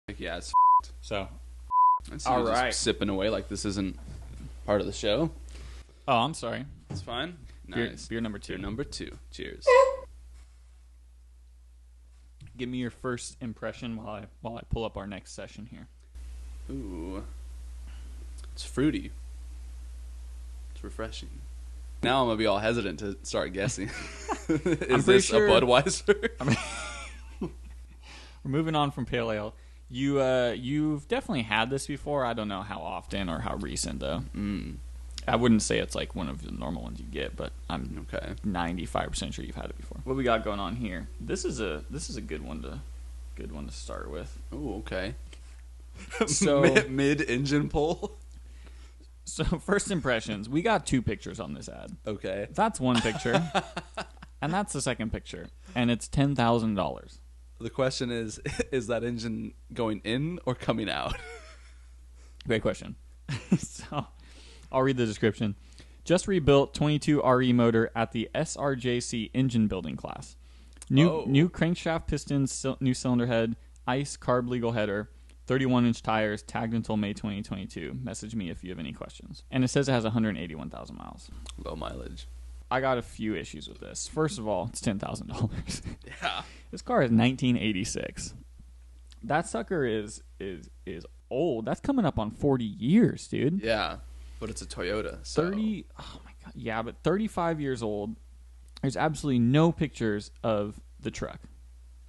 Yeah, it's So, all right. just sipping away like this isn't part of the show. oh, I'm sorry. It's fine. Beer, Nice. beer number 2. Beer number 2. Cheers. Give me your first impression while I pull up our next session here. Ooh, it's fruity. It's refreshing. Now I'm gonna be all hesitant to start guessing. Is this sure- a Budweiser? We're moving on from pale ale. You've definitely had this before. I don't know how often or how recent though. I wouldn't say it's like one of the normal ones you get, but I'm Okay. 95% sure you've had it before. What we got going on here? This is a good one to start with. Oh, okay. So mid engine pull. So first impressions, we got 2 pictures on this ad. Okay. That's one picture, and that's the second picture, and it's $10,000. The question is that engine going in or coming out? Great question. So I'll read the description. Just rebuilt 22 RE motor at the SRJC engine building class. New crankshaft pistons, new cylinder head, ICE carb legal header, 31-inch tires, tagged until May 2022. Message me if you have any questions. And it says it has 181,000 miles. Low mileage. I got a few issues with this. First of all, it's $10,000. Yeah. This car is 1986. That sucker is old. That's coming up on 40 years, dude. Yeah. But it's a Toyota. So. 30. Oh my god. Yeah, but 35 years old. There's absolutely no pictures of the truck.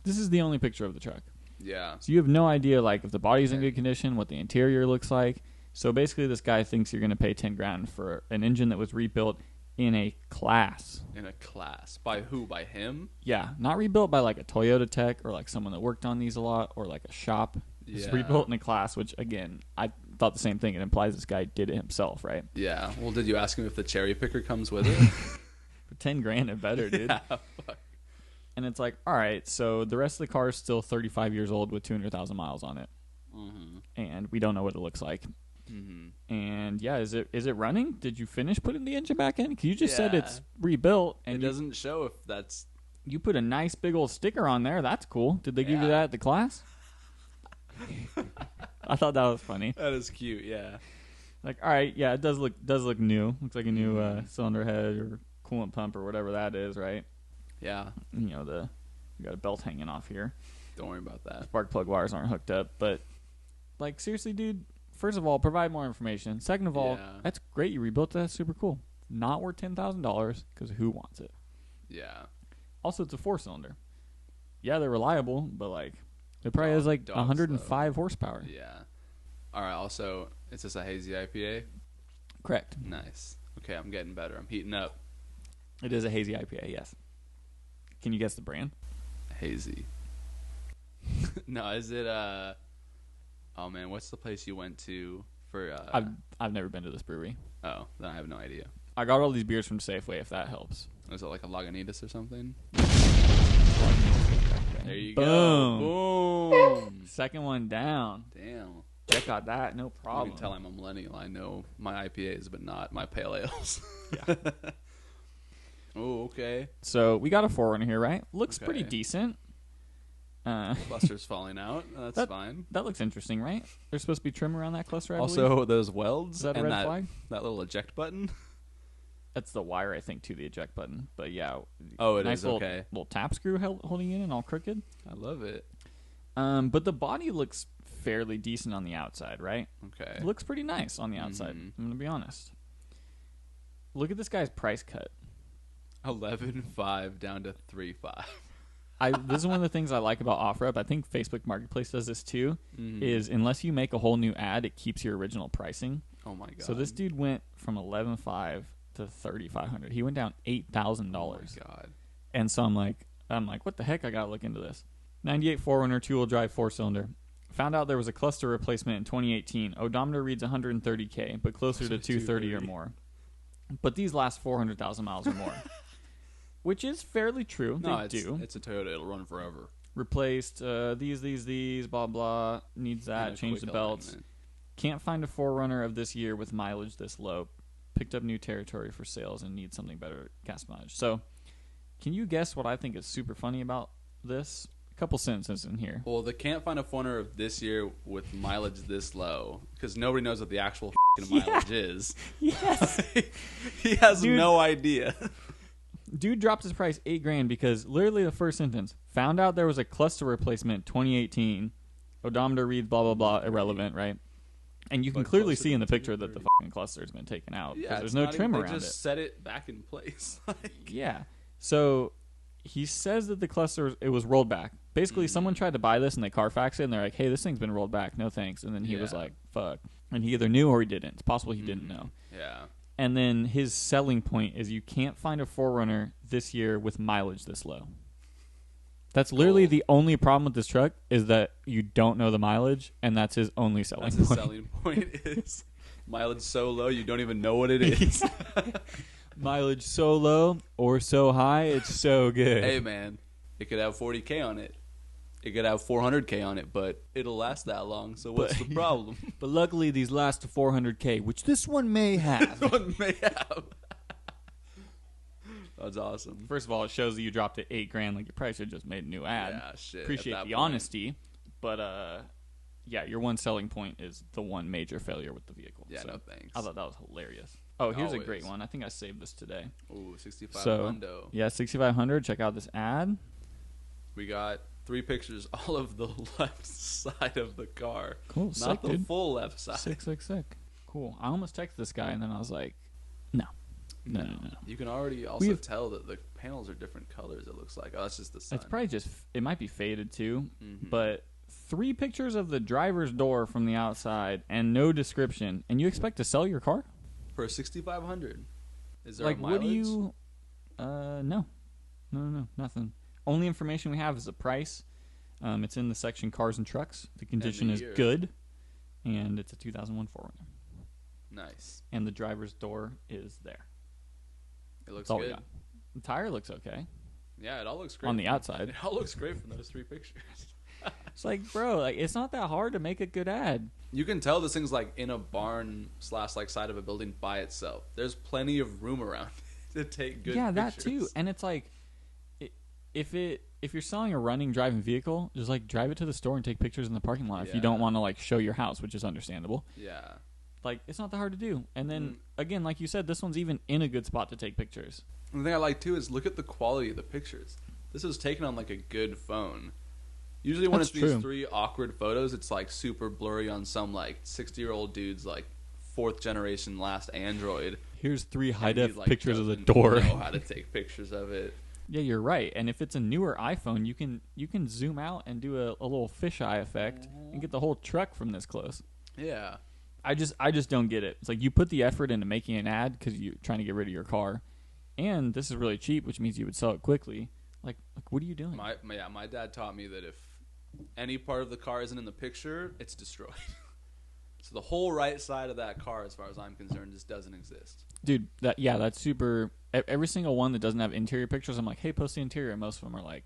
This is the only picture of the truck. Yeah. So you have no idea like if the body's in good condition, what the interior looks like. So basically this guy thinks you're going to pay 10 grand for an engine that was rebuilt in a class. In a class. By who? By him? Yeah, not rebuilt by like a Toyota tech or like someone that worked on these a lot or like a shop. It's rebuilt in a class, which again, I thought the same thing. It implies this guy did it himself, right? Yeah. Well, did you ask him if the cherry picker comes with it? For 10 grand and better, dude. Yeah, fuck. And it's like, all right, so the rest of the car is still 35 years old with 200,000 miles on it. Mm-hmm. And we don't know what it looks like. Mm-hmm. And yeah, is it running? Did you finish putting the engine back in? Because you just said it's rebuilt, and it doesn't show if that's. You put a nice big old sticker on there. That's cool. Did they give you that at the class? I thought that was funny. That is cute. Yeah. Like, all right, yeah, it does look new. Looks like a new cylinder head or coolant pump or whatever that is, right? Yeah. You know, you got a belt hanging off here. Don't worry about that. Spark plug wires aren't hooked up, but like seriously, dude. First of all, provide more information. Second of all, that's great. You rebuilt that. That's super cool. Not worth $10,000 because who wants it? Yeah. Also, it's a 4-cylinder. Yeah, they're reliable, but like it probably has like 105 horsepower. Yeah. All right. Also, is this a hazy IPA? Correct. Nice. Okay, I'm getting better. I'm heating up. It is a hazy IPA. Yes. Can you guess the brand? Hazy. No, is it oh man, what's the place you went to for I've never been to this brewery. Oh, then I have no idea. I got all these beers from Safeway, if that helps. Is it like a Lagunitas or something? There you Boom. go. Boom. Second one down. Damn. Check out that, no You problem. can tell I'm a millennial. I know my IPAs, but not my pale ales. Yeah. Oh, okay. So we got a 4Runner here, right? Looks Okay. pretty decent. Cluster's falling out. That's fine. That looks interesting, right? There's supposed to be trim around that cluster, I Also, believe. those welds Is that a and red flag? that little eject button. That's the wire, I think, to the eject button. But yeah. Oh, it nice is, little, okay. Little tap screw holding it in, all crooked. I love it. But the body looks fairly decent on the outside, right? Okay. It looks pretty nice on the outside. Mhm. I'm going to be honest. Look at this guy's price cut. 11.5 down to 3.5. This is one of the things I like about OfferUp. I think Facebook Marketplace does this too. Is unless you make a whole new ad, it keeps your original pricing. Oh my god! So this dude went from 11.5 to 3,500. He went down $8,000. Oh my god! And so I'm like, what the heck? I gotta look into this. 98 4Runner 2-wheel drive 4-cylinder. Found out there was a cluster replacement in 2018. Odometer reads 130K, but closer to 230 or more. But these last 400,000 miles or more. Which is fairly true. No, they do. It's a Toyota. It'll run forever. Replaced these, blah, blah. Needs that. Change the belts. Alignment. Can't find a 4Runner of this year with mileage this low. Picked up new territory for sales and needs something better gas mileage. So, can you guess what I think is super funny about this? couple sentences in here. Well, they can't find a 4Runner of this year with mileage this low because nobody knows what the actual mileage is. Yes. He has no idea. Dude dropped his price $8,000 because literally the first sentence, found out there was a cluster replacement 2018. Odometer reads blah, blah, blah, irrelevant, right? And you can clearly see in the picture that the fucking cluster has been taken out because there's no trim around it. They just set it back in place. Yeah. So he says that the cluster, it was rolled back. Basically, someone tried to buy this and they Carfaxed it and they're like, hey, this thing's been rolled back. No thanks. And then he was like, fuck. And he either knew or he didn't. It's possible he didn't know. Yeah. And then his selling point is you can't find a 4Runner this year with mileage this low. That's literally the only problem with this truck is that you don't know the mileage, and that's his only selling point. His selling point is mileage so low you don't even know what it is. Mileage so low or so high, it's so good. Hey, man, it could have 40K on it. It could have 400K on it, but it'll last that long, so what's the problem? But luckily, these last to 400K, which this one may have. This one may have. That's awesome. First of all, it shows that you dropped it $8,000. Like, you probably should have just made a new ad. Yeah, shit. Appreciate the honesty, but yeah, your one selling point is the one major failure with the vehicle. Yeah, so no thanks. I thought that was hilarious. Oh, here's a great Always. one. I think I saved this today. Ooh, 6500. Yeah, 6500. Check out this ad. We got 3 pictures, all of the left side of the car. Cool, Not sick, the dude. full left side. Sick. Cool. I almost texted this guy, and then I was like, no. You can already also tell that the panels are different colors, it looks like. Oh, that's just the sun. It's probably just, it might be faded too, but 3 pictures of the driver's door from the outside and no description, and you expect to sell your car? For 6500. Is there Like, a mileage? what do you... No, nothing. Only information we have is the price. It's in the section cars and trucks. The condition is good, and it's a 2001 4Runner. Nice. And the driver's door is there. It looks That's all we good. got. The tire looks okay. Yeah, it all looks great. On the outside. It all looks great from those 3 pictures. It's like, bro, like it's not that hard to make a good ad. You can tell this thing's like in a barn / like side of a building by itself. There's plenty of room around to take good pictures. That too. And it's like, if you're selling a running driving vehicle, just like drive it to the store and take pictures in the parking lot if you don't want to like show your house, which is understandable. Yeah. Like, it's not that hard to do. And then, again, like you said, this one's even in a good spot to take pictures. And the thing I like, too, is look at the quality of the pictures. This was taken on, like, a good phone. Usually when it's these 3 awkward photos, it's, like, super blurry on some, like, 60-year-old dude's, like, 4th generation last Android. Here's 3 high-def like, pictures of the door. Know how to take pictures of it. Yeah, you're right. And if it's a newer iPhone, you can zoom out and do a little fisheye effect and get the whole truck from this close. Yeah. I just don't get it. It's like you put the effort into making an ad because you're trying to get rid of your car, and this is really cheap, which means you would sell it quickly. Like what are you doing? My dad taught me that if any part of the car isn't in the picture, it's destroyed. So the whole right side of that car, as far as I'm concerned, just doesn't exist. Dude, that's super. Every single one that doesn't have interior pictures, I'm like, hey, post the interior. And most of them are like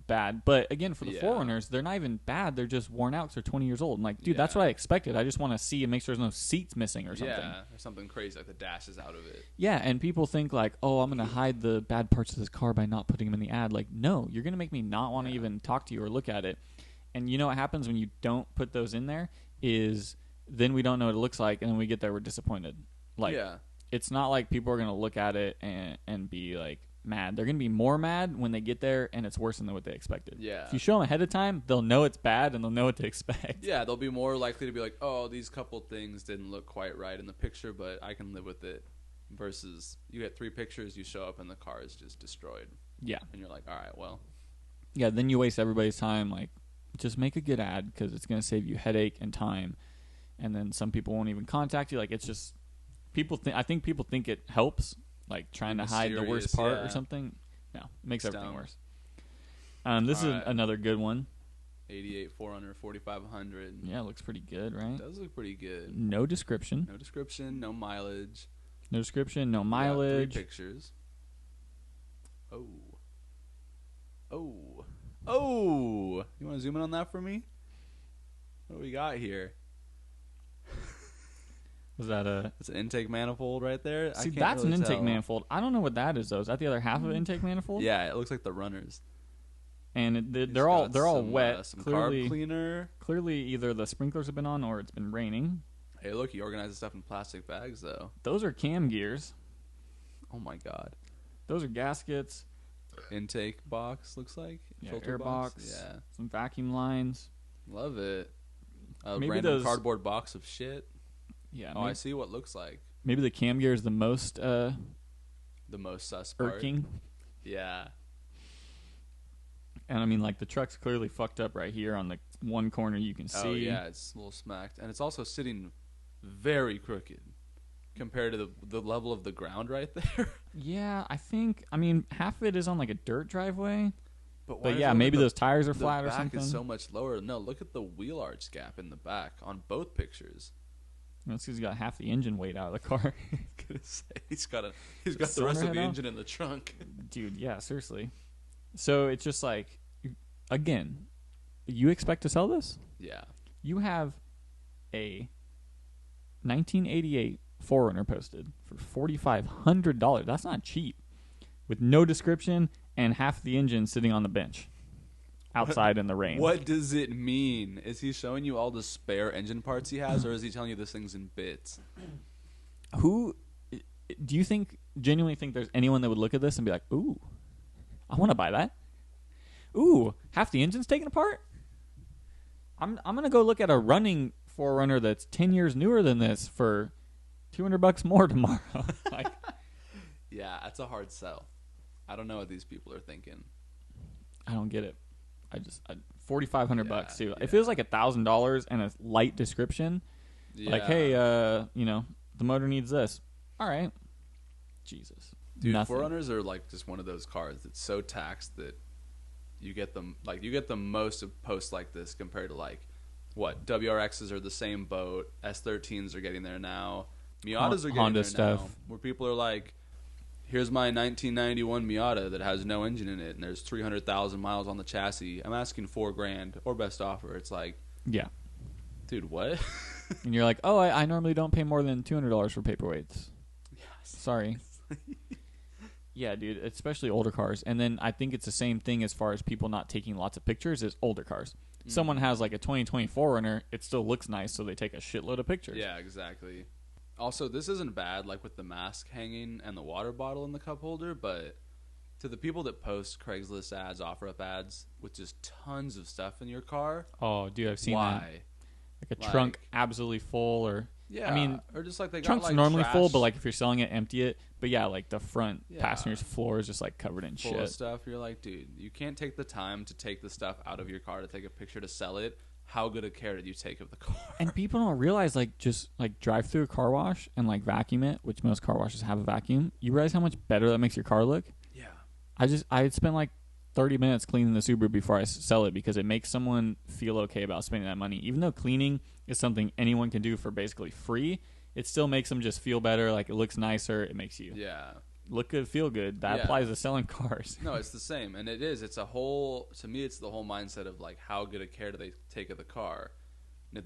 bad. But again, for the 4Runners, they're not even bad. They're just worn out because they're 20 years old. I'm like, dude, that's what I expected. I just want to see and make sure there's no seats missing or something. Yeah, or something crazy like the dash is out of it. Yeah, and people think like, oh, I'm going to hide the bad parts of this car by not putting them in the ad. Like, no, you're going to make me not want to even talk to you or look at it. And you know what happens when you don't put those in there is then we don't know what it looks like, and then we get there, we're disappointed. Like, it's not like people are going to look at it and be like, mad. They're going to be more mad when they get there and it's worse than what they expected. Yeah. If you show them ahead of time, they'll know it's bad and they'll know what to expect. Yeah, they'll be more likely to be like, oh, these couple things didn't look quite right in the picture, but I can live with it. Versus you get 3 pictures, you show up and the car is just destroyed. Yeah. And you're like, all right, well. Yeah, then you waste everybody's time. Like, just make a good ad because it's going to save you headache and time. And then some people won't even contact you. Like, it's just, I think people think it helps. Like trying to hide the worst part or something. No, it makes everything worse. This is another good one. 88 4Runner 4500. Yeah, it looks pretty good, right? It does look pretty good. No description. No description, no mileage. No description, no mileage. 3 pictures. Oh. You want to zoom in on that for me? What do we got here? Was that It's an intake manifold right there. See, that's an intake manifold. I don't know what that is, though. Is that the other half of an intake manifold? Yeah, it looks like the runners. And they're all wet. Some clearly, carb cleaner. Clearly, either the sprinklers have been on or it's been raining. Hey, look, he organizes stuff in plastic bags, though. Those are cam gears. Oh, my God. Those are gaskets. Intake box, looks like. Yeah, filter air box. Yeah. Some vacuum lines. Love it. A Maybe random cardboard box of shit. Yeah. Oh, I see what it looks like. Maybe the cam gear is the most sus irking. part. Yeah. And I mean, like, the truck's clearly fucked up right here on the one corner you can see. Oh, yeah, it's a little smacked. And it's also sitting very crooked compared to the level of the ground right there. Yeah, I mean, half of it is on, like, a dirt driveway. But yeah, maybe those tires are flat or something. The back is so much lower. No, look at the wheel arch gap in the back on both pictures. That's because he's got half the engine weight out of the car. He's got the rest of the engine in the trunk. Dude, yeah, seriously. So it's just like, again, you expect to sell this? Yeah. You have a 1988 4Runner posted for $4,500. That's not cheap. With no description and half the engine sitting on the bench outside in the rain. What does it mean? Is he showing you all the spare engine parts he has, or is he telling you this thing's in bits? Who do you genuinely think there's anyone that would look at this and be like, ooh, I want to buy that? Ooh, half the engine's taken apart? I'm going to go look at a running 4Runner that's 10 years newer than this for $200 more tomorrow. Like, yeah, that's a hard sell. I don't know what these people are thinking. I don't get it. $4,500 too. Yeah. If it was like $1,000 and a light description, like, hey, the motor needs this. All right. Jesus. Dude, 4Runners are like just one of those cars that's so taxed that you get the most of posts like this compared to like what WRXs are the same boat. S13s are getting there now. Miatas are getting Honda there stuff. now. Where people are like, here's my 1991 Miata that has no engine in it and there's 300,000 miles on the chassis. I'm asking $4,000 or best offer. It's like, yeah, dude, what? And you're like, oh, I normally don't pay more than $200 for paperweights. Yes. Sorry. Yeah, dude, especially older cars. And then I think it's the same thing as far as people not taking lots of pictures as older cars. Mm. Someone has like a 2024 runner, it still looks nice, so they take a shitload of pictures. Yeah, exactly. Also, this isn't bad, like with the mask hanging and the water bottle in the cup holder, but to the people that post Craigslist ads, OfferUp ads with just tons of stuff in your car. Oh, dude, I've seen that. Why? Like a trunk absolutely full, or yeah, I mean, or just like they trunks got like normally trash, full, but like if you're selling it, empty it. But yeah, like the front Yeah. passenger's floor is just like covered in full shit. of stuff. You're like, dude, you can't take the time to take the stuff out of your car to take a picture to sell it. How good a care did you take of the car? And people don't realize, like, just like drive through a car wash and like vacuum it, which most car washes have a vacuum. You realize how much better that makes your car look? Yeah. I spent like 30 minutes cleaning the Subaru before I sell it because it makes someone feel okay about spending that money. Even though cleaning is something anyone can do for basically free, it still makes them just feel better. Like, it looks nicer. It makes you look good, feel good. That applies to selling cars. No, it's the same. And it is. It's a whole, to me, it's the whole mindset of like, how good a care do they take of the car? And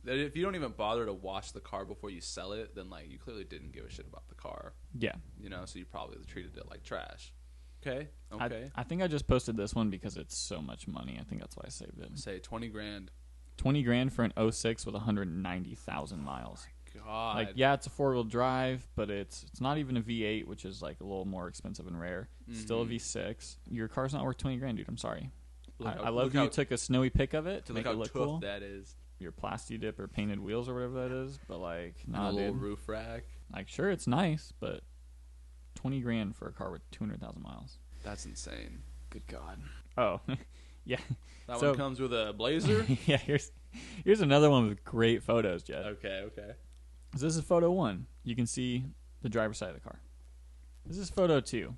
if you don't even bother to wash the car before you sell it, then like, you clearly didn't give a shit about the car. Yeah. You know, so you probably treated it like trash. Okay. I think I just posted this one because it's so much money. I think that's why I saved it. Say $20,000. $20,000 for an 06 with 190,000 miles. God. Like, yeah, it's a 4-wheel drive, but it's not even a V8, which is like a little more expensive and rare. It's still a V6. Your car's not worth $20,000, dude. I'm sorry. I love you took a snowy pic of it to make it look cool. That is. Your plasti dip or painted wheels or whatever that is, but like, nah, and a little roof rack. Like, sure, it's nice, but $20,000 for a car with 200,000 miles. That's insane. Good God. Oh, yeah. That one comes with a Blazer? Yeah, here's another one with great photos, Jett. Okay. So this is photo 1. You can see the driver's side of the car. This is photo 2.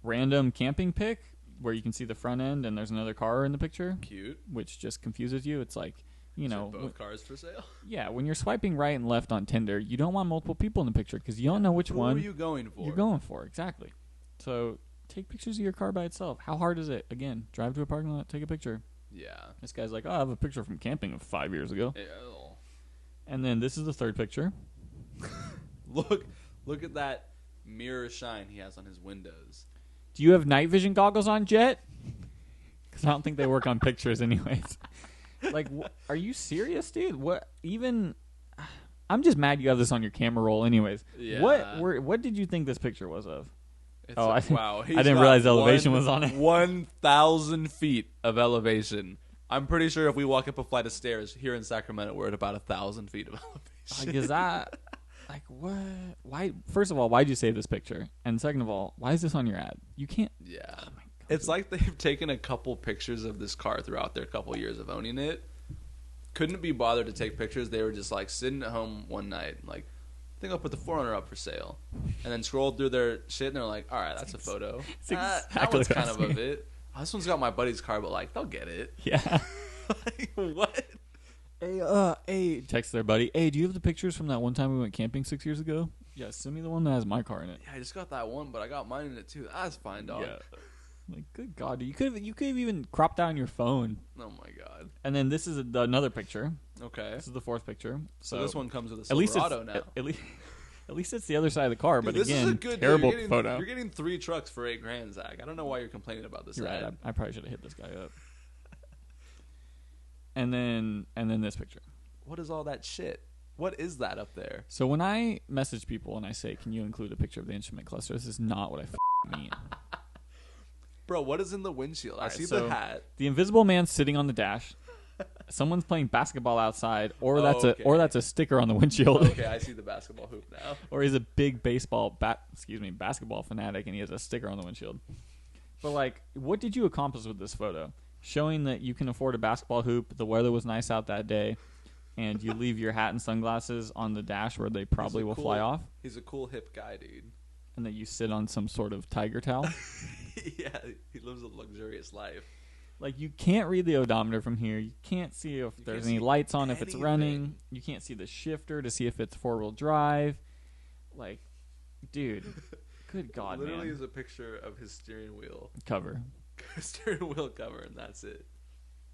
Random camping pic where you can see the front end and there's another car in the picture. Cute. Which just confuses you. It's like, you know. Both cars for sale? Yeah, when you're swiping right and left on Tinder, you don't want multiple people in the picture because you don't know which one. Who are you going for? You're going for, exactly. So take pictures of your car by itself. How hard is it? Again, drive to a parking lot, take a picture. Yeah. This guy's like, oh, I have a picture from camping of 5 years ago. Ew. And then this is the third picture. Look at that mirror shine he has on his windows. Do you have night vision goggles on, Jett? because I don't think they work on pictures anyways. Like, are you serious, dude? What even? I'm just mad you have this on your camera roll anyways. Yeah. What did you think this picture was of? Wow. I didn't realize elevation was on it. 1,000 feet of elevation. I'm pretty sure if we walk up a flight of stairs here in Sacramento, we're at about 1,000 feet of elevation. Like, is that like what? Why? First of all, why'd you save this picture? And second of all, why is this on your ad? You can't. Yeah. Oh my God. It's like they've taken a couple pictures of this car throughout their couple years of owning it. Couldn't be bothered to take pictures. They were just like sitting at home one night, like, I think I'll put the 4Runner up for sale, and then scrolled through their shit, and they're like, all right, that's a photo. That one's kind of a bit. Oh, this one's got my buddy's car, but like, they'll get it. Yeah. Like, what? Hey, text their buddy. Hey, do you have the pictures from that one time we went camping 6 years ago? Yeah, send me the one that has my car in it. Yeah, I just got that one, but I got mine in it too. That's fine, dog. Yeah. Like, good God, you could have even cropped out on your phone. Oh my God. And then this is another picture. Okay. This is the fourth picture. So this one comes with a Silverado now. At least it's the other side of the car. Dude, but again, is a good terrible deal. photo. You're getting 3 trucks for $8,000, Zach. I don't know why you're complaining about this. You're right. I probably should have hit this guy up. and then this picture. What is all that shit? What is that up there? So when I message people and I say, "Can you include a picture of the instrument cluster?" This is not what I mean. Bro, what is in the windshield? I see the hat. The invisible man's sitting on the dash. Someone's playing basketball outside, or that's a sticker on the windshield. Okay, I see the basketball hoop now. Or he's a big basketball fanatic, and he has a sticker on the windshield. But like, what did you accomplish with this photo? Showing that you can afford a basketball hoop, the weather was nice out that day, and you leave your hat and sunglasses on the dash where they probably will fly off. He's a cool hip guy, dude. And that you sit on some sort of tiger towel. Yeah, he lives a luxurious life. Like, you can't read the odometer from here. You can't see if there's any lights on, if it's running. You can't see the shifter to see if it's 4-wheel drive. Like, dude, good God, man. Literally is a picture of his steering wheel cover. Steering wheel cover, and that's it.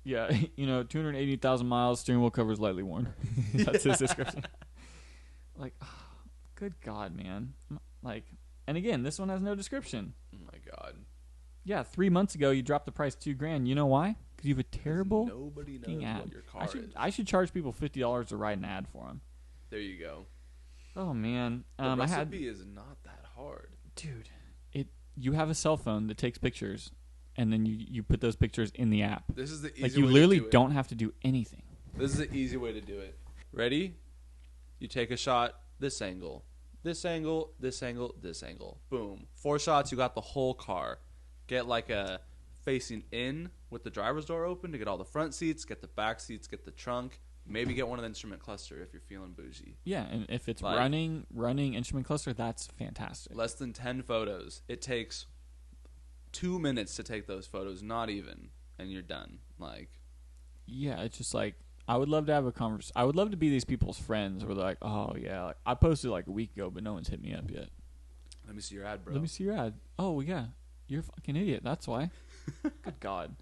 Yeah, 280,000 miles, steering wheel cover is lightly worn. That's his description. Like, oh, good God, man. Like, and again, this one has no description. Oh my God. Yeah, 3 months ago you dropped the price $2,000. You know why? Because you have a terrible nobody knows ad. What your car is. I should charge people $50 to write an ad for them. There you go. Oh man, the recipe is not that hard, dude. You have a cell phone that takes pictures, and then you put those pictures in the app. This is the easy like you way literally to do it. Don't have to do anything. This is the easy way to do it. Ready? You take a shot. This angle. This angle. This angle. This angle. Boom. 4 shots. You got the whole car. Get like a facing in with the driver's door open to get all the front seats, get the back seats, get the trunk, maybe get one of the instrument cluster if you're feeling bougie. Yeah, and if it's like, running instrument cluster, that's fantastic. Less than 10 photos. It takes 2 minutes to take those photos, not even, and you're done. Like, yeah, it's just like, I would love to have a conversation. I would love to be these people's friends where they're like, oh yeah, like, I posted like a week ago, but no one's hit me up yet. Let me see your ad, bro. Let me see your ad. Oh yeah. You're a fucking idiot. That's why. Good God.